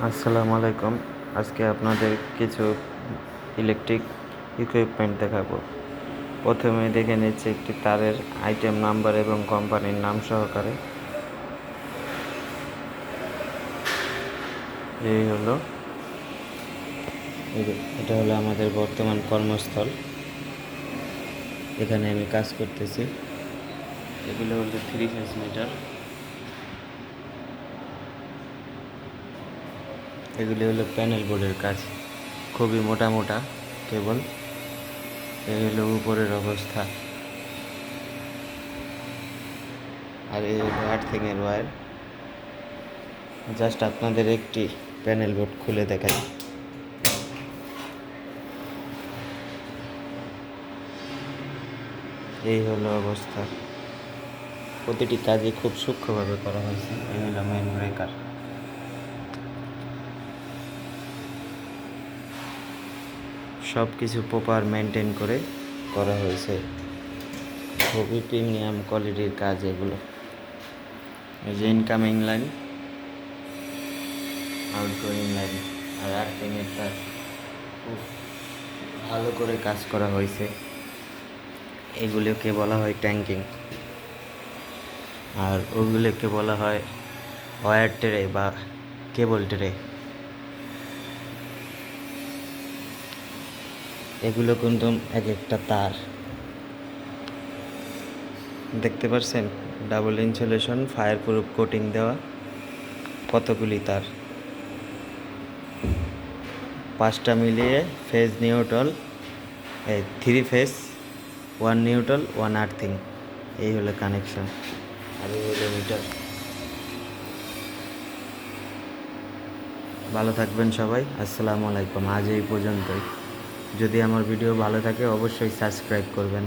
আসসালামু আলাইকুম। আজকে আপনাদের কিছু ইলেকট্রিক ইকুইপমেন্ট দেখাবো। প্রথমে দেখে নিচ্ছি একটি তারের আইটেম নাম্বার এবং কোম্পানির নাম সহকারে। এই হলো এটা হলো আমাদের বর্তমান কর্মস্থল। এখানে আমি কাজ করতেছি। এগুলো হলো 3 ফেজ মিটার। এগুলি হলো প্যানেল বোর্ডের কাজ, খুবই মোটা মোটা কেবল। এই হলো উপরের অবস্থা, আর এই হলো আর্থিংয়ের ওয়্যার। জাস্ট আপনাদের একটি প্যানেল বোর্ড খুলে দেখাই। এই হলো অবস্থা। প্রতিটি কাজই খুব সূক্ষ্মভাবে করা হয়েছে। এই হলো মেইন ব্রেকার। সব কিছু প্রপার মেনটেন করে করা হয়েছে। খুবই প্রিমিয়াম কোয়ালিটির কাজ এগুলো। এই যে ইনকামিং লাইন, আউটগোয়িং লাইন আর আর্থিংয়ের তার খুব ভালো করে কাজ করা হয়েছে। এগুলোকে বলা হয় ট্যাঙ্কিং, আর ওগুলোকে বলা হয় ওয়্যার ট্রে বা কেবল ট্রে। এগুলো কিন্তু এক একটা তার, দেখতে পাচ্ছেন, double insulation fire proof coating দেওয়া কতগুলি তার। 5টা মিলিয়ে phase neutral, 3 phase, 1 neutral, 1 earthing. এই হলো কানেকশন, আর এই হলো মিটার। ভালো থাকবেন সবাই। আসসালামু আলাইকুম। আজ এই পর্যন্তই। যদি আমার ভিডিও ভালো থাকে অবশ্যই সাবস্ক্রাইব করবেন।